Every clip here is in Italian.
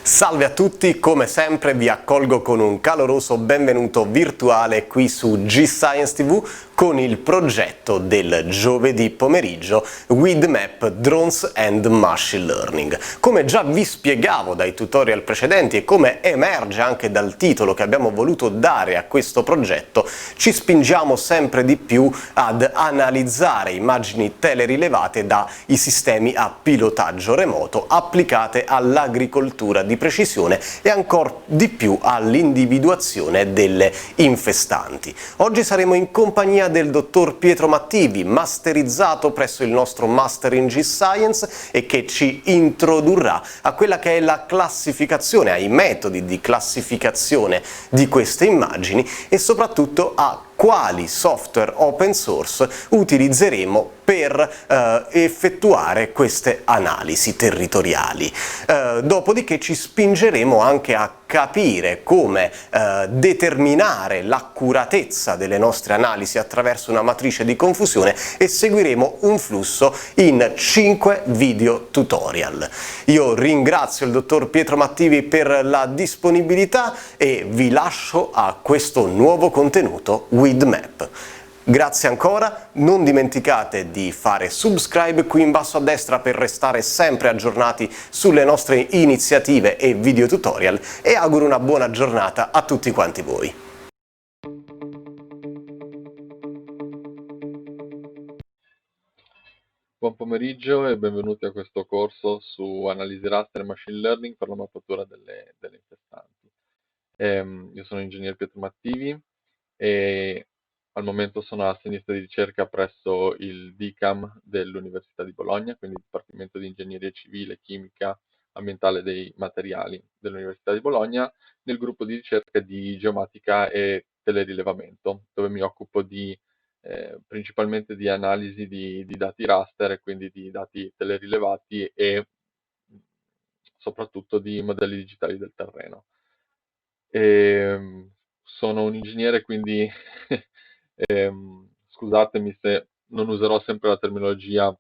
Salve a tutti, come sempre vi accolgo con un caloroso benvenuto virtuale qui su G-Science TV con il progetto del giovedì pomeriggio With Map Drones and Machine Learning. Come già vi spiegavo dai tutorial precedenti e come emerge anche dal titolo che abbiamo voluto dare a questo progetto, ci spingiamo sempre di più ad analizzare immagini telerilevate dai sistemi a pilotaggio remoto applicate all'agricoltura di precisione e ancora di più all'individuazione delle infestanti. Oggi saremo in compagnia del dottor Pietro Mattivi, masterizzato presso il nostro Master in G-Science e che ci introdurrà a quella che è la classificazione, ai metodi di classificazione di queste immagini e soprattutto a quali software open source utilizzeremo per effettuare queste analisi territoriali. Dopodiché ci spingeremo anche a capire come determinare l'accuratezza delle nostre analisi attraverso una matrice di confusione e seguiremo un flusso in 5 video tutorial. Io ringrazio il dottor Pietro Mattivi per la disponibilità e vi lascio a questo nuovo contenuto With Map. Grazie ancora, non dimenticate di fare subscribe qui in basso a destra per restare sempre aggiornati sulle nostre iniziative e video tutorial e auguro una buona giornata a tutti quanti voi. Buon pomeriggio e benvenuti a questo corso su analisi raster e machine learning per la mappatura delle infestanti. Io sono l'ingegnere Pietro Mattivi e al momento sono assenista di ricerca presso il DICAM dell'Università di Bologna, quindi il Dipartimento di Ingegneria Civile, Chimica, Ambientale dei Materiali dell'Università di Bologna, nel gruppo di ricerca di geomatica e telerilevamento, dove mi occupo principalmente di analisi di dati raster e quindi di dati telerilevati e soprattutto di modelli digitali del terreno. Sono un ingegnere, quindi scusatemi se non userò sempre la terminologia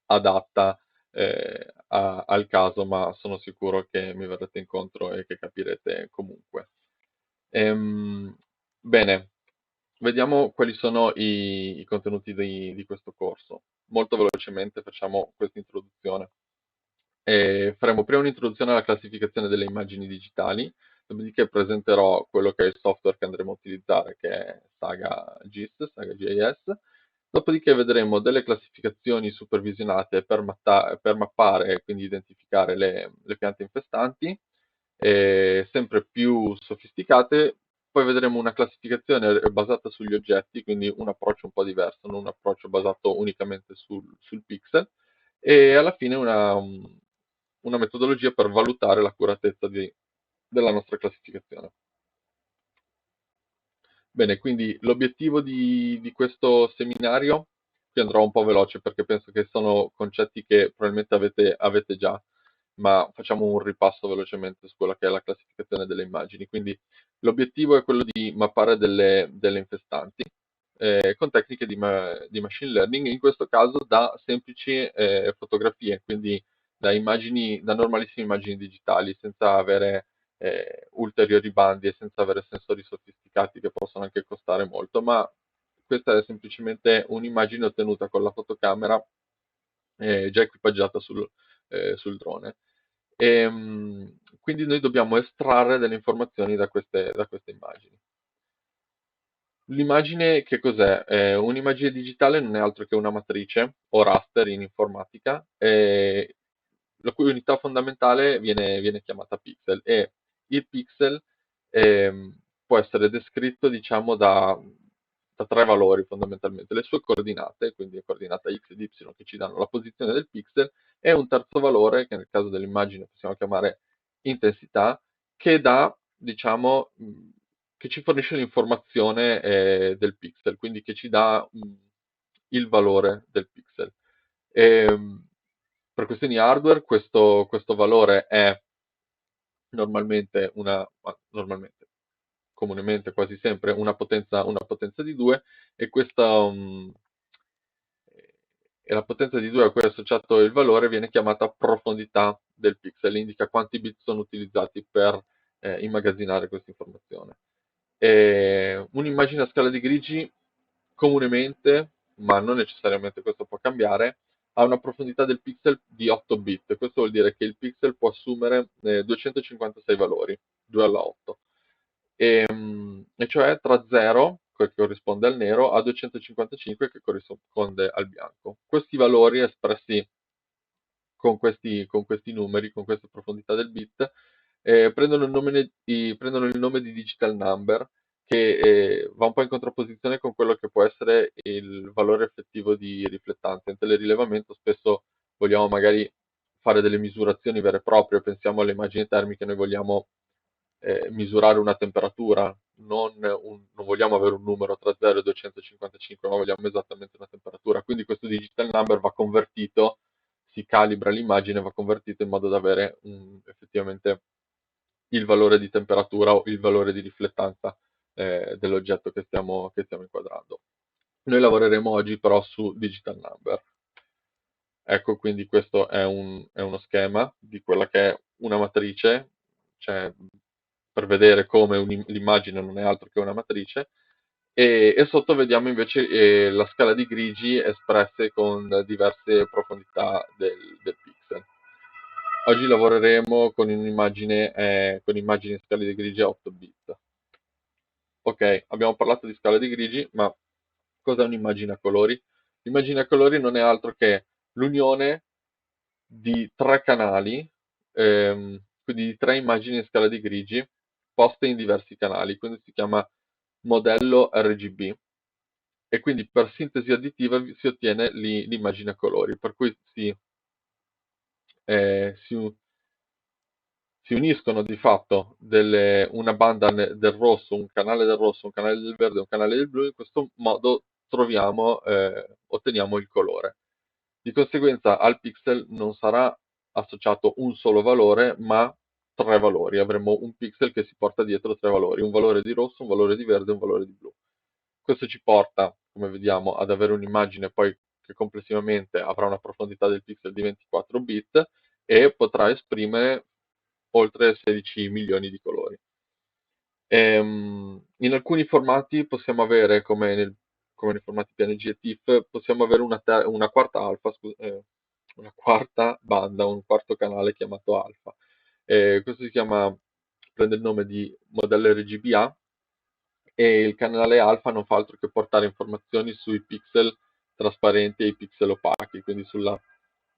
adatta al caso, ma sono sicuro che mi verrete incontro e che capirete comunque. Bene, vediamo quali sono i contenuti di questo corso. Molto velocemente facciamo questa introduzione. Faremo prima un'introduzione alla classificazione delle immagini digitali, dopodiché presenterò quello che è il software che andremo a utilizzare, che è Saga GIS, Saga GIS. Dopodiché vedremo delle classificazioni supervisionate per mappare e quindi identificare le piante infestanti, sempre più sofisticate. Poi vedremo una classificazione basata sugli oggetti, quindi un approccio un po' diverso, non un approccio basato unicamente sul pixel, e alla fine una metodologia per valutare l'accuratezza della nostra classificazione. Bene, quindi l'obiettivo di questo seminario, qui andrò un po' veloce perché penso che sono concetti che probabilmente avete già, ma facciamo un ripasso velocemente su quella che è la classificazione delle immagini. Quindi l'obiettivo è quello di mappare delle infestanti con tecniche di machine learning, in questo caso da semplici fotografie, quindi da normalissime immagini digitali, senza avere ulteriori bandi e senza avere sensori sofisticati che possono anche costare molto, ma questa è semplicemente un'immagine ottenuta con la fotocamera già equipaggiata sul drone. Quindi noi dobbiamo estrarre delle informazioni da queste immagini. L'immagine che cos'è? Un'immagine digitale non è altro che una matrice o raster in informatica, la cui unità fondamentale viene chiamata pixel, e il pixel può essere descritto, diciamo, da tre valori fondamentalmente: le sue coordinate, quindi le coordinate x ed y che ci danno la posizione del pixel, e un terzo valore che nel caso dell'immagine possiamo chiamare intensità, che dà, diciamo, che ci fornisce l'informazione del pixel, quindi che ci dà il valore del pixel. Per questioni hardware questo valore è normalmente comunemente quasi sempre una potenza di 2, e e la potenza di 2 a cui è associato il valore viene chiamata profondità del pixel, indica quanti bit sono utilizzati per immagazzinare questa informazione. Un'immagine a scala di grigi comunemente, ma non necessariamente questo può cambiare, ha una profondità del pixel di 8 bit. Questo vuol dire che il pixel può assumere 256 valori, 2 alla 8, e cioè tra 0, che corrisponde al nero, a 255 che corrisponde al bianco. Questi valori espressi con questi numeri, con questa profondità del bit, prendono il nome di digital number, che va un po' in contrapposizione con quello che può essere il valore effettivo di riflettanza. In telerilevamento spesso vogliamo magari fare delle misurazioni vere e proprie, pensiamo alle immagini termiche, noi vogliamo misurare una temperatura, non vogliamo avere un numero tra 0 e 255, ma vogliamo esattamente una temperatura. Quindi questo digital number va convertito, si calibra l'immagine, va convertito in modo da avere effettivamente il valore di temperatura o il valore di riflettanza dell'oggetto che stiamo inquadrando. Noi lavoreremo oggi però su digital number. Ecco, quindi questo è uno schema di quella che è una matrice, cioè per vedere come l'immagine non è altro che una matrice, e sotto vediamo invece la scala di grigi espresse con diverse profondità del pixel. Oggi lavoreremo con un'immagine, con immagini in scala di grigi a 8 bit. Ok, abbiamo parlato di scala di grigi, ma cos'è un'immagine a colori? L'immagine a colori non è altro che l'unione di tre canali, quindi di tre immagini in scala di grigi poste in diversi canali, quindi si chiama modello RGB, e quindi per sintesi additiva si ottiene l'immagine a colori, per cui eh, si, si uniscono di fatto una banda del rosso, un canale del rosso, un canale del verde e un canale del blu. In questo modo otteniamo il colore. Di conseguenza al pixel non sarà associato un solo valore, ma tre valori. Avremo un pixel che si porta dietro tre valori: un valore di rosso, un valore di verde e un valore di blu. Questo ci porta, come vediamo, ad avere un'immagine poi che complessivamente avrà una profondità del pixel di 24 bit e potrà esprimere oltre 16 milioni di colori. In alcuni formati possiamo avere, come nei formati PNG e TIFF, possiamo avere una quarta alfa, una quarta banda, un quarto canale chiamato alfa. Questo prende il nome di modello RGBA, e il canale alfa non fa altro che portare informazioni sui pixel trasparenti e i pixel opachi, quindi sulla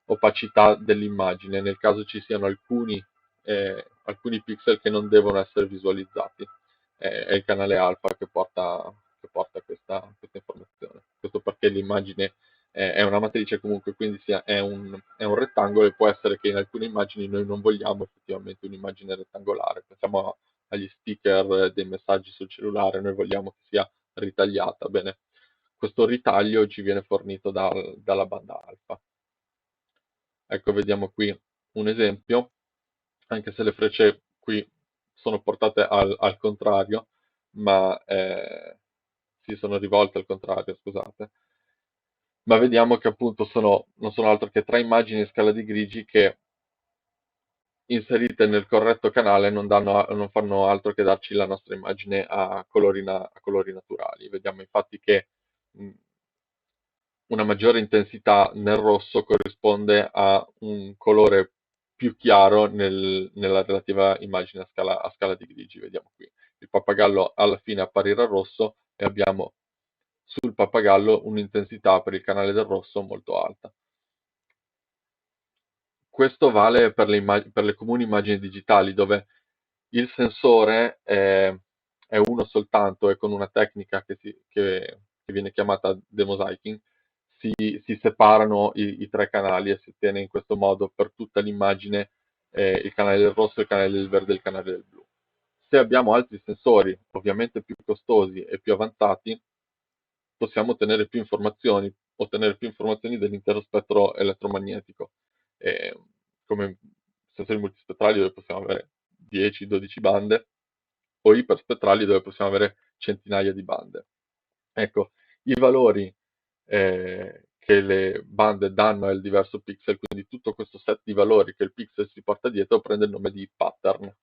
opacità dell'immagine, nel caso ci siano alcuni pixel che non devono essere visualizzati. È il canale alfa che porta questa informazione. Questo perché l'immagine è una matrice comunque, quindi è un rettangolo, e può essere che in alcune immagini noi non vogliamo effettivamente un'immagine rettangolare. Pensiamo agli sticker dei messaggi sul cellulare, noi vogliamo che sia ritagliata. Bene, questo ritaglio ci viene fornito dalla banda alfa. Ecco, vediamo qui un esempio, anche se le frecce qui sono portate al contrario, ma si sono rivolte al contrario, scusate. Ma vediamo che appunto non sono altro che tre immagini in scala di grigi che, inserite nel corretto canale, non fanno altro che darci la nostra immagine a colori naturali. Vediamo infatti che mh, una maggiore intensità nel rosso corrisponde a un colore più chiaro nella relativa immagine a scala di grigi. Vediamo qui, il pappagallo alla fine apparirà rosso, e abbiamo sul pappagallo un'intensità per il canale del rosso molto alta. Questo vale per le comuni immagini digitali, dove il sensore è uno soltanto, e con una tecnica che viene chiamata demosaicing si separano i tre canali, e si ottiene in questo modo per tutta l'immagine il canale del rosso, il canale del verde e il canale del blu. Se abbiamo altri sensori, ovviamente più costosi e più avanzati, possiamo ottenere più informazioni dell'intero spettro elettromagnetico, eh, come sensori multispettrali, dove possiamo avere 10-12 bande, o iperspettrali, dove possiamo avere centinaia di bande. Ecco, i valori che le bande danno al diverso pixel, quindi tutto questo set di valori che il pixel si porta dietro prende il nome di pattern.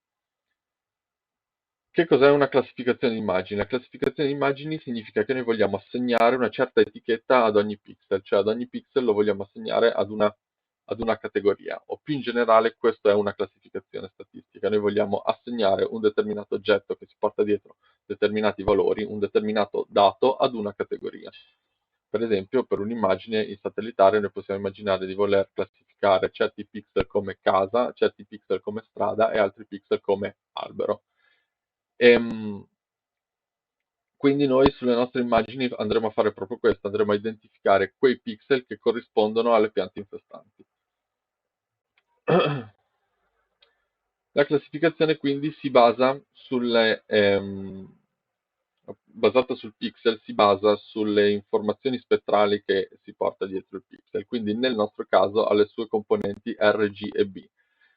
Che cos'è una classificazione di immagini? La classificazione di immagini significa che noi vogliamo assegnare una certa etichetta ad ogni pixel, cioè ad ogni pixel lo vogliamo assegnare ad una categoria, o più in generale questa è una classificazione statistica. Noi vogliamo assegnare un determinato oggetto che si porta dietro determinati valori, un determinato dato ad una categoria. Per esempio, per un'immagine in satellitare noi possiamo immaginare di voler classificare certi pixel come casa, certi pixel come strada e altri pixel come albero. Ehm, quindi noi sulle nostre immagini andremo a fare proprio questo, andremo a identificare quei pixel che corrispondono alle piante infestanti. La classificazione quindi si basa basata sul pixel, si basa sulle informazioni spettrali che si porta dietro il pixel, quindi nel nostro caso alle sue componenti R, G e B.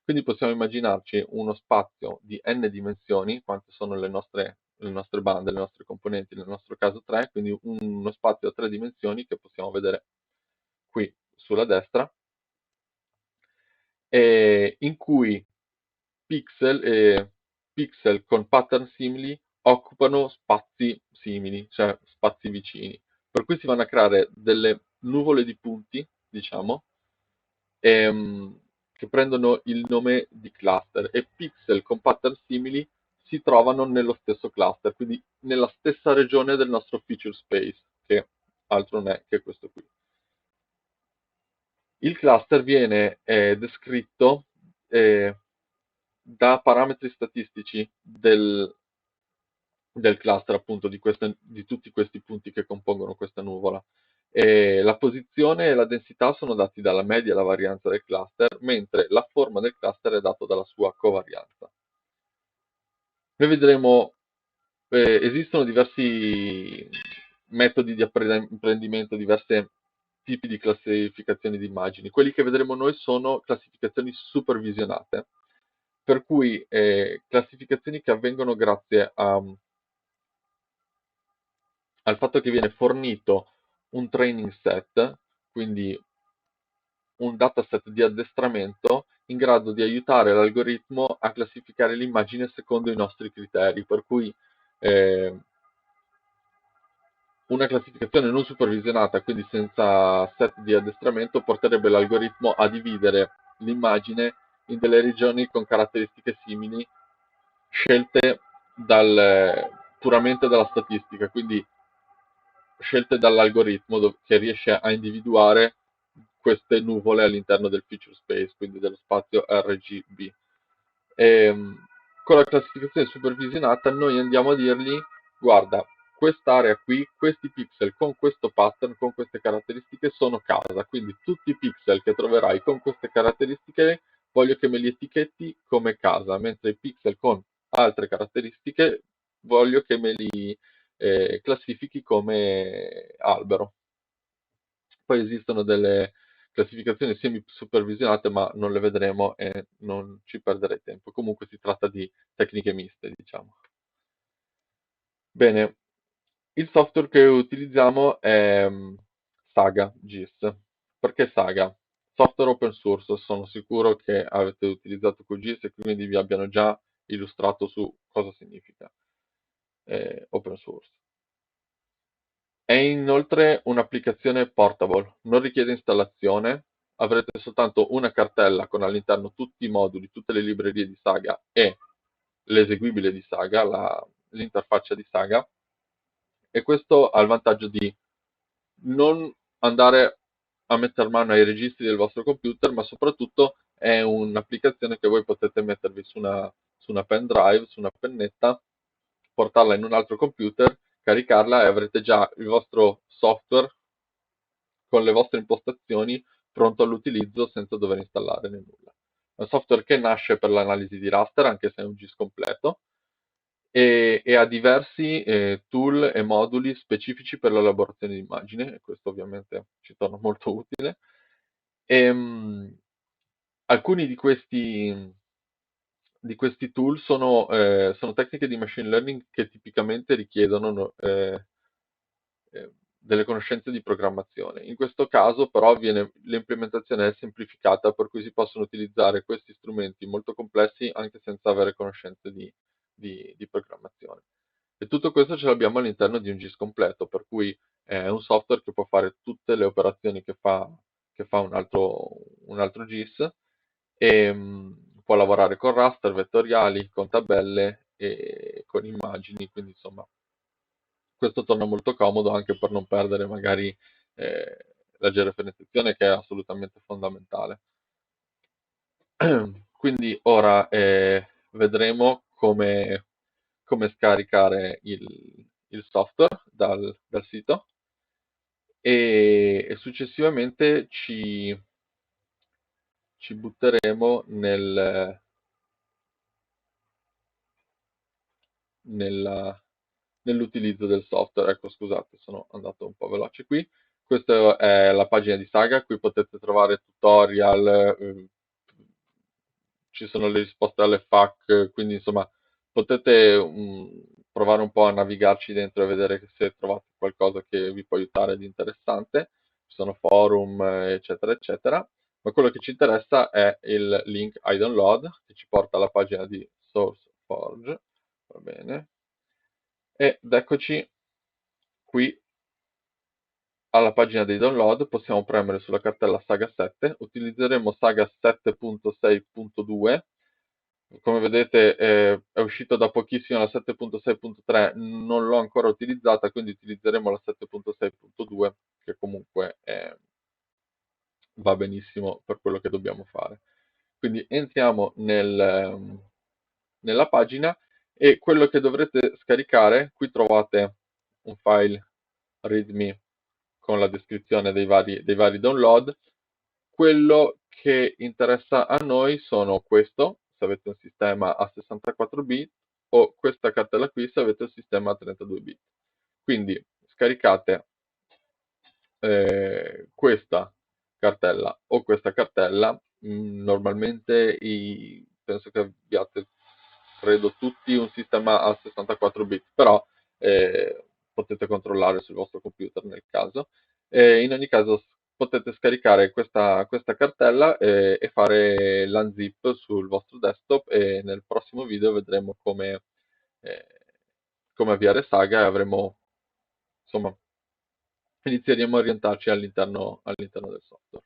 Quindi possiamo immaginarci uno spazio di n dimensioni, quante sono le nostre bande, le nostre componenti, nel nostro caso 3, quindi uno spazio a 3 dimensioni che possiamo vedere qui sulla destra, in cui pixel con pattern simili occupano spazi simili, cioè spazi vicini. Per cui si vanno a creare delle nuvole di punti, diciamo, che prendono il nome di cluster e pixel con pattern simili si trovano nello stesso cluster, quindi nella stessa regione del nostro feature space, che altro non è che questo qui. Il cluster viene descritto eh, da parametri statistici del cluster, appunto, di tutti questi punti che compongono questa nuvola. E la posizione e la densità sono dati dalla media e la varianza del cluster, mentre la forma del cluster è data dalla sua covarianza. Noi vedremo, esistono diversi metodi di apprendimento, diversi tipi di classificazioni di immagini. Quelli che vedremo noi sono classificazioni supervisionate, per cui classificazioni che avvengono grazie al fatto che viene fornito un training set, quindi un dataset di addestramento in grado di aiutare l'algoritmo a classificare l'immagine secondo i nostri criteri, per cui eh, una classificazione non supervisionata, quindi senza set di addestramento, porterebbe l'algoritmo a dividere l'immagine in delle regioni con caratteristiche simili, scelte puramente dalla statistica, quindi scelte dall'algoritmo che riesce a individuare queste nuvole all'interno del feature space, quindi dello spazio RGB. Con la classificazione supervisionata noi andiamo a dirgli: guarda, quest'area qui, questi pixel con questo pattern, con queste caratteristiche sono casa, quindi tutti i pixel che troverai con queste caratteristiche voglio che me li etichetti come casa, mentre i pixel con altre caratteristiche voglio che me li classifichi come albero. Poi esistono delle classificazioni semi supervisionate, ma non le vedremo e non ci perderei tempo. Comunque si tratta di tecniche miste, diciamo. Bene, il software che utilizziamo è Saga GIS. Perché Saga? Software open source, sono sicuro che avete utilizzato QGIS e quindi vi abbiano già illustrato su cosa significa open source. È inoltre un'applicazione portable, non richiede installazione, avrete soltanto una cartella con all'interno tutti i moduli, tutte le librerie di Saga e l'eseguibile di Saga, l'interfaccia di Saga, e questo ha il vantaggio di non andare a mettere mano ai registri del vostro computer, ma soprattutto è un'applicazione che voi potete mettervi su una pen drive, su una pennetta, portarla in un altro computer, caricarla e avrete già il vostro software con le vostre impostazioni pronto all'utilizzo senza dover installare né nulla. È un software che nasce per l'analisi di raster, anche se è un GIS completo, e ha diversi tool e moduli specifici per l'elaborazione di immagini, e questo ovviamente ci torna molto utile. Alcuni di questi tool sono tecniche di machine learning che tipicamente richiedono delle conoscenze di programmazione. In questo caso però l'implementazione è semplificata, per cui si possono utilizzare questi strumenti molto complessi anche senza avere conoscenze di programmazione. E tutto questo ce l'abbiamo all'interno di un GIS completo, per cui è un software che può fare tutte le operazioni che fa un altro GIS e può lavorare con raster, vettoriali, con tabelle e con immagini, quindi insomma questo torna molto comodo anche per non perdere magari la georeferenziazione, che è assolutamente fondamentale. Quindi ora vedremo come scaricare il software dal sito e successivamente ci butteremo nella- nell'utilizzo del software. Ecco, scusate, sono andato un po' veloce qui. Questa è la pagina di Saga, qui potete trovare tutorial, ci sono le risposte alle FAQ, quindi insomma potete provare un po' a navigarci dentro e vedere se trovate qualcosa che vi può aiutare di interessante. Ci sono forum, eccetera, eccetera. Ma quello che ci interessa è il link I download, che ci porta alla pagina di SourceForge. Va bene. Ed eccoci qui alla pagina dei download, possiamo premere sulla cartella Saga 7, utilizzeremo Saga 7.6.2, come vedete è uscito da pochissimo la 7.6.3, non l'ho ancora utilizzata, quindi utilizzeremo la 7.6.2 che comunque va benissimo per quello che dobbiamo fare. Quindi entriamo nella pagina e quello che dovrete scaricare, qui trovate un file readme con la descrizione dei vari download. Quello che interessa a noi sono questo, se avete un sistema a 64 bit, o questa cartella qui se avete un sistema a 32 bit. Quindi scaricate questa cartella o questa cartella. Normalmente penso che abbiate, credo tutti, un sistema a 64 bit, però potete controllare sul vostro computer nel caso. In ogni caso potete scaricare questa cartella e fare l'unzip sul vostro desktop, e nel prossimo video vedremo eh, come avviare Saga e avremo, insomma, inizieremo a orientarci all'interno del software.